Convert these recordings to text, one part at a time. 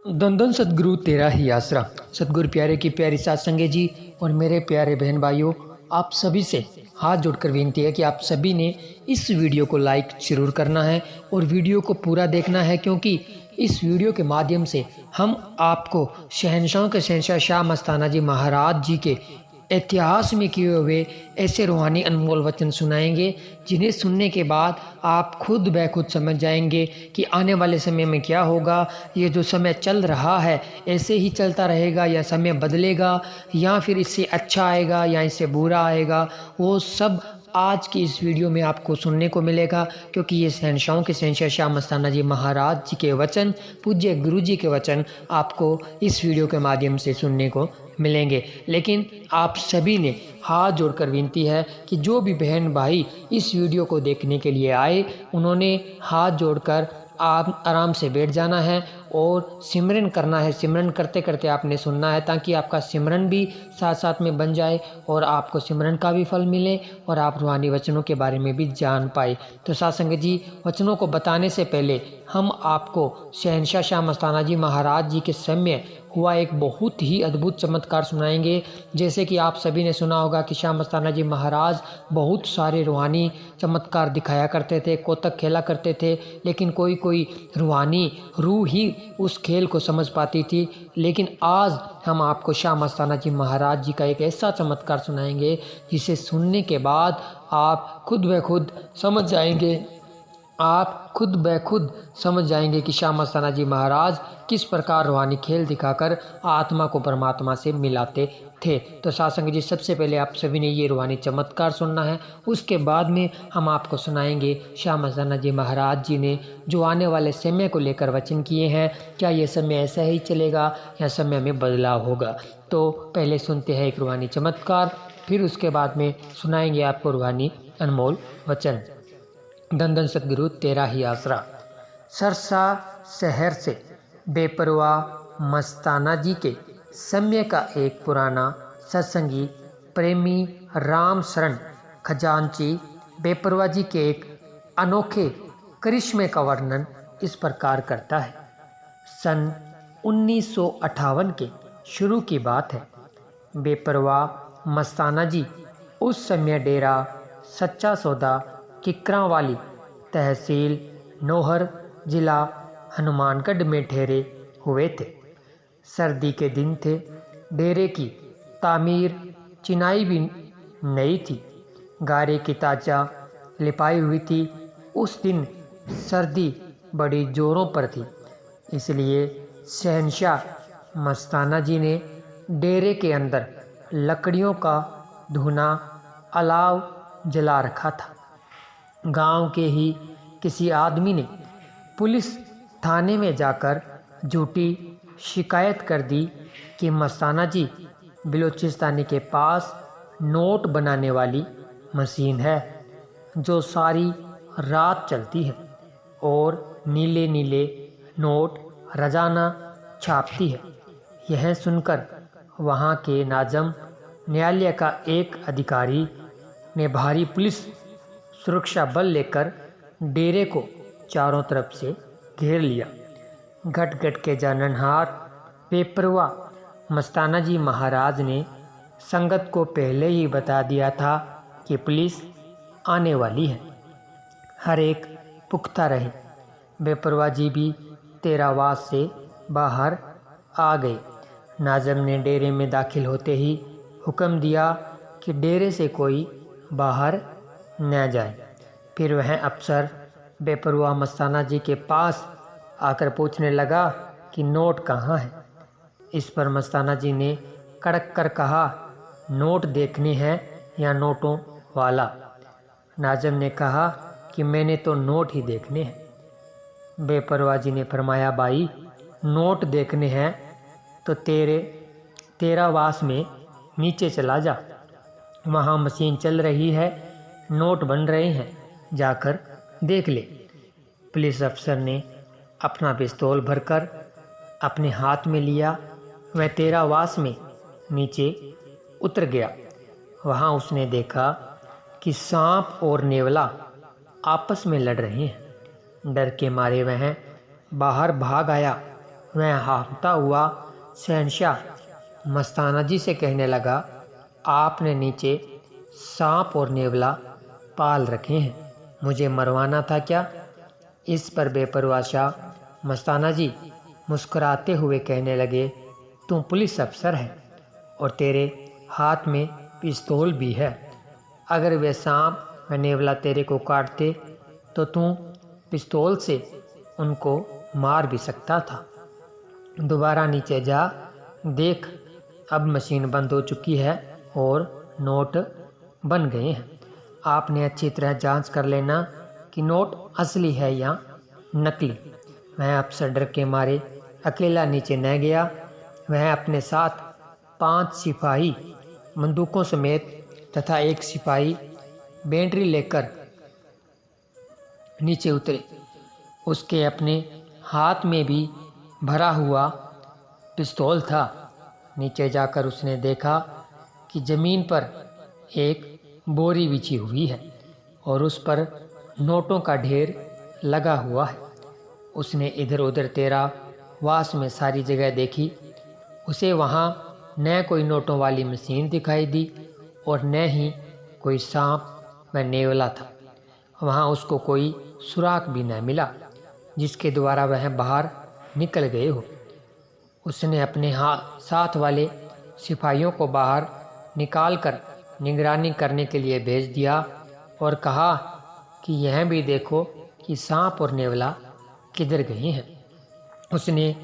धन धन सदगुरु तेरा ही आसरा। सदगुरु प्यारे की प्यारी सात संगे जी और मेरे प्यारे बहन भाइयों, आप सभी से हाथ जोड़कर विनती है कि आप सभी ने इस वीडियो को लाइक जरूर करना है और वीडियो को पूरा देखना है, क्योंकि इस वीडियो के माध्यम से हम आपको शहंशाहों के शहंशाह शाह मस्ताना जी महाराज जी के इतिहास में किए हुए ऐसे रूहानी अनमोल वचन सुनाएंगे, जिन्हें सुनने के बाद आप खुद ब खुद समझ जाएंगे कि आने वाले समय में क्या होगा। ये जो समय चल रहा है ऐसे ही चलता रहेगा या समय बदलेगा, या फिर इससे अच्छा आएगा या इससे बुरा आएगा, वो सब आज की इस वीडियो में आपको सुनने को मिलेगा। क्योंकि ये शहंशाहों के शहंशाह शाह मस्ताना जी महाराज जी के वचन, पूज्य गुरु जी के वचन आपको इस वीडियो के माध्यम से सुनने को मिलेंगे। लेकिन आप सभी ने हाथ जोड़कर विनती है कि जो भी बहन भाई इस वीडियो को देखने के लिए आए, उन्होंने हाथ जोड़कर आप आराम से बैठ जाना है और सिमरन करना है। सिमरन करते करते आपने सुनना है, ताकि आपका सिमरन भी साथ साथ में बन जाए और आपको सिमरन का भी फल मिले और आप रूहानी वचनों के बारे में भी जान पाए। तो साथ संगत जी, वचनों को बताने से पहले हम आपको शहंशाह शाह मस्ताना जी महाराज जी के समय हुआ एक बहुत ही अद्भुत चमत्कार सुनाएंगे। जैसे कि आप सभी ने सुना होगा कि शाह मस्ताना जी महाराज बहुत सारे रूहानी चमत्कार दिखाया करते थे, कोतक खेला करते थे, लेकिन कोई कोई रूहानी रूह ही उस खेल को समझ पाती थी। लेकिन आज हम आपको शाह मस्ताना जी महाराज जी का एक ऐसा चमत्कार सुनाएंगे जिसे सुनने के बाद आप खुद ब खुद समझ जाएंगे। आप खुद ब खुद समझ जाएंगे कि शाह मस्ताना जी महाराज किस प्रकार रूहानी खेल दिखाकर आत्मा को परमात्मा से मिलाते थे। तो सासंग जी, सबसे पहले आप सभी ने ये रूहानी चमत्कार सुनना है। उसके बाद में हम आपको सुनाएंगे शाह मस्ताना जी महाराज जी ने जो आने वाले समय को लेकर वचन किए हैं, क्या ये समय ऐसा ही चलेगा या समय में बदलाव होगा। तो पहले सुनते हैं एक रूहानी चमत्कार, फिर उसके बाद में सुनाएंगे आपको रूहानी अनमोल वचन। धन धन सतगुरु तेरा ही आसरा। सरसा शहर से बेपरवाह मस्ताना जी के समय का एक पुराना सत्संगी प्रेमी राम शरण खजांची बेपरवाह जी के एक अनोखे करिश्मे का वर्णन इस प्रकार करता है। सन 1958 के शुरू की बात है। बेपरवाह मस्ताना जी उस समय डेरा सच्चा सौदा किकरांवाली तहसील नौहर जिला हनुमानगढ़ में ठहरे हुए थे। सर्दी के दिन थे। डेरे की तामीर चिनाई भी नई थी, गारे की ताजा लिपाई हुई थी। उस दिन सर्दी बड़ी जोरों पर थी, इसलिए शहंशाह मस्ताना जी ने डेरे के अंदर लकड़ियों का धुना अलाव जला रखा था। गांव के ही किसी आदमी ने पुलिस थाने में जाकर झूठी शिकायत कर दी कि मस्ताना जी बिलोचिस्तानी के पास नोट बनाने वाली मशीन है जो सारी रात चलती है और नीले नीले नोट रोजाना छापती है। यह सुनकर वहाँ के नाजम न्यायालय का एक अधिकारी ने भारी पुलिस सुरक्षा बल लेकर डेरे को चारों तरफ से घेर लिया। घट घट के जाननहार बेपरवाह मस्ताना जी महाराज ने संगत को पहले ही बता दिया था कि पुलिस आने वाली है। हर एक पुख्ता रहे। बेपरवाह जी भी तेरावास से बाहर आ गए। नाजम ने डेरे में दाखिल होते ही हुक्म दिया कि डेरे से कोई बाहर न जाए। फिर वह अफसर बेपरवाह मस्ताना जी के पास आकर पूछने लगा कि नोट कहाँ है। इस पर मस्ताना जी ने कड़क कर कहा, नोट देखने हैं या नोटों वाला। नाजम ने कहा कि मैंने तो नोट ही देखने हैं। बेपरवाह जी ने फरमाया, भाई नोट देखने हैं तो तेरावास में नीचे चला जा, वहाँ मशीन चल रही है, नोट बन रहे हैं, जाकर देख ले। पुलिस अफसर ने अपना पिस्तौल भरकर अपने हाथ में लिया। वह तेरावास में नीचे उतर गया। वहाँ उसने देखा कि सांप और नेवला आपस में लड़ रहे हैं। डर के मारे वह बाहर भाग आया वह हाँफता हुआ शहंशाह मस्ताना जी से कहने लगा, आपने नीचे सांप और नेवला पाल रखे हैं, मुझे मरवाना था क्या? इस पर बेपरवाह शाह मस्ताना जी मुस्कुराते हुए कहने लगे, तू पुलिस अफसर है और तेरे हाथ में पिस्तौल भी है। अगर वे सांप व नेवला तेरे को काटते तो तू पिस्तौल से उनको मार भी सकता था। दोबारा नीचे जा देख, अब मशीन बंद हो चुकी है और नोट बन गए हैं। आपने अच्छी तरह जांच कर लेना कि नोट असली है या नकली। वह अफसर डर के मारे अकेला नीचे न गया। वह अपने साथ 5 सिपाही बंदूकों समेत तथा एक सिपाही बैटरी लेकर नीचे उतरे। उसके अपने हाथ में भी भरा हुआ पिस्तौल था। नीचे जाकर उसने देखा कि ज़मीन पर एक बोरी बिछी हुई है और उस पर नोटों का ढेर लगा हुआ है। उसने इधर उधर तेरा वास में सारी जगह देखी। उसे वहाँ न कोई नोटों वाली मशीन दिखाई दी और न ही कोई सांप व नेवला था। वहाँ उसको कोई सुराग भी न मिला जिसके द्वारा वह बाहर निकल गए हो। उसने अपने साथ वाले सिपाहियों को बाहर निकालकर निगरानी करने के लिए भेज दिया और कहा कि यह भी देखो कि सांप और नेवला किधर गए हैं। उसने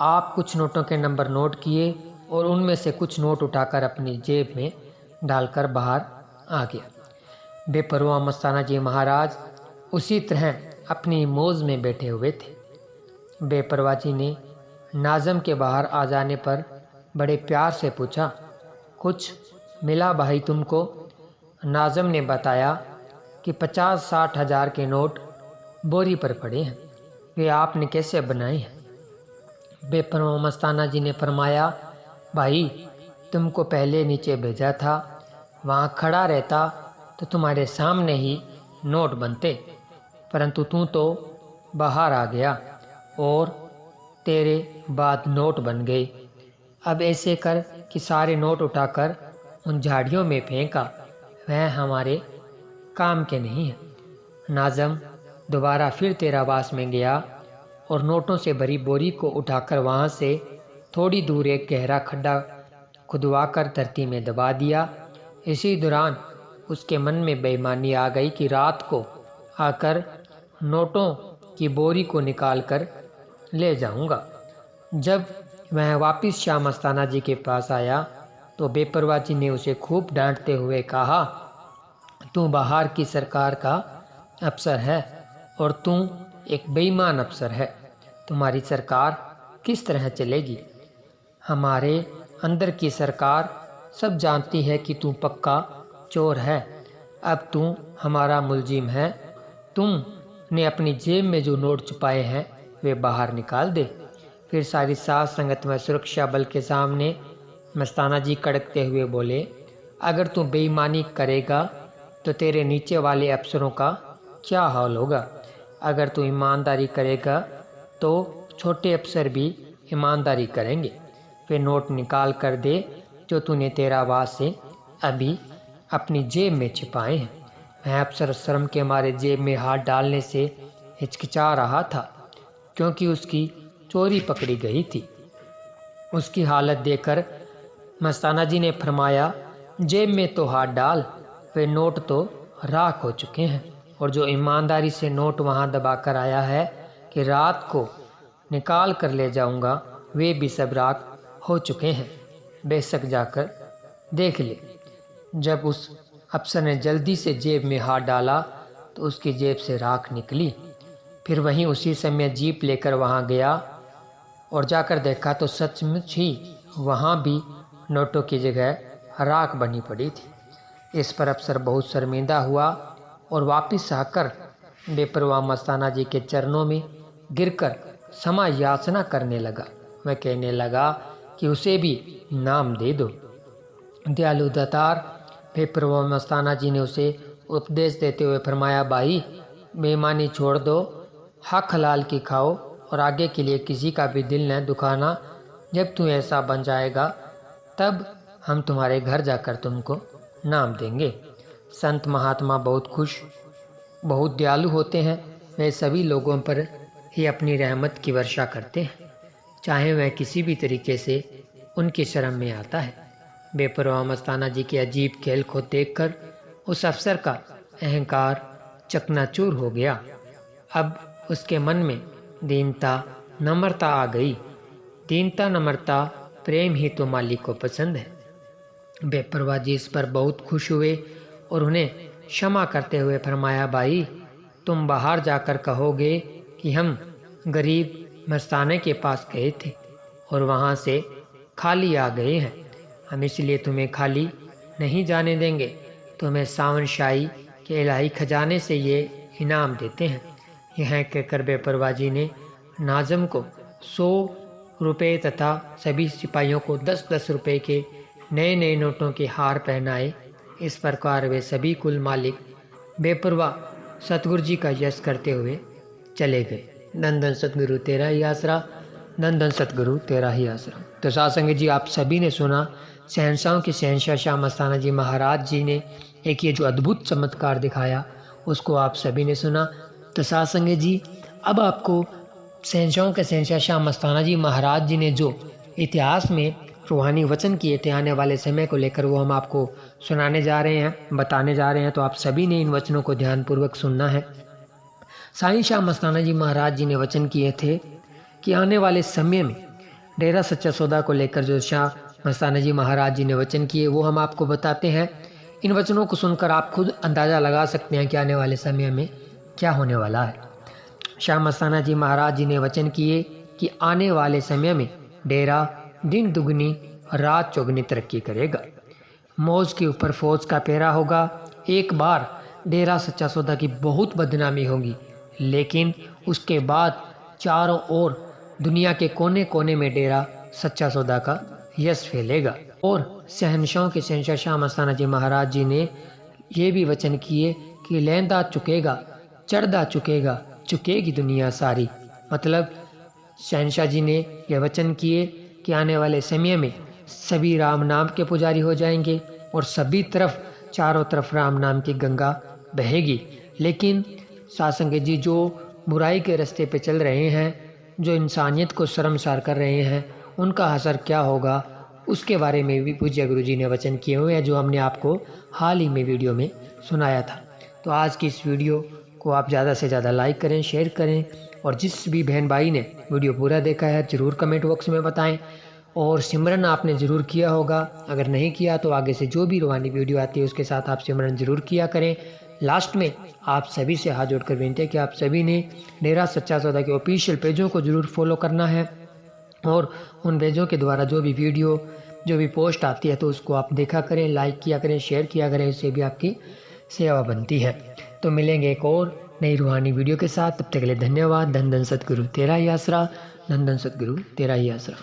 आप कुछ नोटों के नंबर नोट किए और उनमें से कुछ नोट उठाकर अपनी जेब में डालकर बाहर आ गया। बेपरवाह मस्ताना जी महाराज उसी तरह अपनी मौज में बैठे हुए थे। बेपरवाह जी ने नाज़म के बाहर आ जाने पर बड़े प्यार से पूछा, कुछ मिला भाई तुमको? नाज़म ने बताया कि 50-60 हज़ार के नोट बोरी पर पड़े हैं। वे आपने कैसे बनाए हैं? बेपरवाह मस्ताना जी ने फरमाया, भाई तुमको पहले नीचे भेजा था, वहाँ खड़ा रहता तो तुम्हारे सामने ही नोट बनते, परंतु तू तो बाहर आ गया और तेरे बाद नोट बन गए। अब ऐसे कर कि सारे नोट उठाकर उन झाड़ियों में फेंका, वह हमारे काम के नहीं है। नाज़म दोबारा फिर तेरावास में गया और नोटों से भरी बोरी को उठाकर वहाँ से थोड़ी दूर एक गहरा खड्डा खुदवाकर धरती में दबा दिया। इसी दौरान उसके मन में बेईमानी आ गई कि रात को आकर नोटों की बोरी को निकालकर ले जाऊंगा। जब वह वापस शाह मस्ताना जी के पास आया तो बेपरवाह जी ने उसे खूब डांटते हुए कहा, तू बाहर की सरकार का अफसर है और तू एक बेईमान अफसर है। तुम्हारी सरकार किस तरह चलेगी? हमारे अंदर की सरकार सब जानती है कि तू पक्का चोर है। अब तू हमारा मुलजिम है। तुमने अपनी जेब में जो नोट छुपाए हैं वे बाहर निकाल दे। फिर सारी साथ संगत में सुरक्षा बल के सामने मस्ताना जी कड़कते हुए बोले, अगर तू बेईमानी करेगा तो तेरे नीचे वाले अफसरों का क्या हाल होगा? अगर तू ईमानदारी करेगा तो छोटे अफसर भी ईमानदारी करेंगे। वे नोट निकाल कर दे जो तूने तेरावास से अभी अपनी जेब में छिपाए हैं। वह अफसर शर्म के मारे जेब में हाथ डालने से हिचकिचा रहा था क्योंकि उसकी चोरी पकड़ी गई थी। उसकी हालत देखकर मस्ताना जी ने फरमाया, जेब में तो हाथ डाल, वे नोट तो राख हो चुके हैं और जो ईमानदारी से नोट वहाँ दबा कर आया है कि रात को निकाल कर ले जाऊंगा, वे भी सब राख हो चुके हैं। बेशक जाकर देख ले। जब उस अफसर ने जल्दी से जेब में हाथ डाला तो उसकी जेब से राख निकली। फिर वहीं उसी समय जीप लेकर वहाँ गया और जाकर देखा तो सचमुच ही वहाँ भी नोटों की जगह राख बनी पड़ी थी। इस पर अफसर बहुत शर्मिंदा हुआ और वापस आकर बेपरवाह मस्ताना जी के चरणों में गिरकर क्षमा याचना करने लगा। वह कहने लगा कि उसे भी नाम दे दो। दयालु दातार बेपरवाह मस्ताना जी ने उसे उपदेश देते हुए फरमाया, भाई बेईमानी छोड़ दो, हक हलाल की खाओ और आगे के लिए किसी का भी दिल न दुखाना। जब तू ऐसा बन जाएगा तब हम तुम्हारे घर जाकर तुमको नाम देंगे। संत महात्मा बहुत दयालु होते हैं। वे सभी लोगों पर ही अपनी रहमत की वर्षा करते हैं, चाहे वह किसी भी तरीके से उनके शरण में आता है। बेपरवाह मस्ताना जी के अजीब खेल को देखकर उस अफसर का अहंकार चकनाचूर हो गया। अब उसके मन में दीनता नम्रता आ गई। दीनता नम्रता प्रेम ही तो मालिक को पसंद है। बेपरवाह जी इस पर बहुत खुश हुए और उन्हें क्षमा करते हुए फरमाया, भाई तुम बाहर जाकर कहोगे कि हम गरीब मस्ताने के पास गए थे और वहाँ से खाली आ गए हैं। हम इसलिए तुम्हें खाली नहीं जाने देंगे। तुम्हें सावन शाही के इलाही खजाने से ये इनाम देते हैं। यह कहकर बेपरवाह जी ने नाज़म को 100 रुपये तथा सभी सिपाहियों को 10-10 रुपये के नए नए नोटों के हार पहनाए। इस प्रकार वे सभी कुल मालिक बेपरवाह सतगुरु जी का यश करते हुए चले गए। धन धन सतगुरु तेरा ही आसरा, धन धन सतगुरु तेरा ही आसरा। तो साथ संगत जी, आप सभी ने सुना शहंशाहों के शहंशाह शाह मस्ताना जी महाराज जी ने एक ये जो अद्भुत चमत्कार दिखाया, उसको आप सभी ने सुना। तो साथ संगत जी, अब आपको शहंशाहों के शहंशाह शाह मस्ताना जी महाराज जी ने जो इतिहास में रूहानी वचन किए थे आने वाले समय को लेकर, वो हम आपको सुनाने जा रहे हैं, बताने जा रहे हैं। तो आप सभी ने इन वचनों को ध्यानपूर्वक सुनना है। साईं शाह मस्ताना जी महाराज जी ने वचन किए थे कि आने वाले समय में डेरा सच्चा सौदा को लेकर जो शाह मस्ताना जी महाराज जी ने वचन किए, वो हम आपको बताते हैं। इन वचनों को सुनकर आप खुद अंदाज़ा लगा सकते हैं कि आने वाले समय में क्या होने वाला है। शाह मस्ताना जी महाराज जी ने वचन किए कि आने वाले समय में डेरा दिन दुगनी रात चौगनी तरक्की करेगा। मौज के ऊपर फौज का पहरा होगा। एक बार डेरा सच्चा सौदा की बहुत बदनामी होगी, लेकिन उसके बाद चारों ओर दुनिया के कोने कोने में डेरा सच्चा सौदा का यश फैलेगा। और शहंशाहों के शहंशाह शाह मस्ताना जी महाराज जी ने ये भी वचन किए कि लहंदा चुकेगा, चढ़दा चुकेगा, चुकेगी दुनिया सारी। मतलब शहंशाह जी ने यह वचन किए कि आने वाले समय में सभी राम नाम के पुजारी हो जाएंगे और सभी तरफ चारों तरफ राम नाम की गंगा बहेगी। लेकिन सासंग जी जो बुराई के रास्ते पे चल रहे हैं, जो इंसानियत को शर्मसार कर रहे हैं, उनका असर क्या होगा, उसके बारे में भी पूज्य गुरु जी ने वचन किए हुए हैं, जो हमने आपको हाल ही में वीडियो में सुनाया था। तो आज की इस वीडियो को आप ज़्यादा से ज़्यादा लाइक करें, शेयर करें, और जिस भी बहन भाई ने वीडियो पूरा देखा है ज़रूर कमेंट बॉक्स में बताएं। और सिमरन आपने ज़रूर किया होगा, अगर नहीं किया तो आगे से जो भी रूहानी वीडियो आती है उसके साथ आप सिमरन ज़रूर किया करें। लास्ट में आप सभी से हाथ जोड़कर विनती है कि आप सभी ने डेरा सच्चा सौदा के ऑफिशियल पेजों को ज़रूर फॉलो करना है, और उन पेजों के द्वारा जो भी वीडियो जो भी पोस्ट आती है तो उसको आप देखा करें, लाइक किया करें, शेयर किया करें, इससे भी आपकी सेवा बनती है। तो मिलेंगे एक और नई रूहानी वीडियो के साथ, तब तक के लिए धन्यवाद। धन धन सतगुरु तेरा ही आसरा, धन धन सतगुरु तेरा ही आसरा।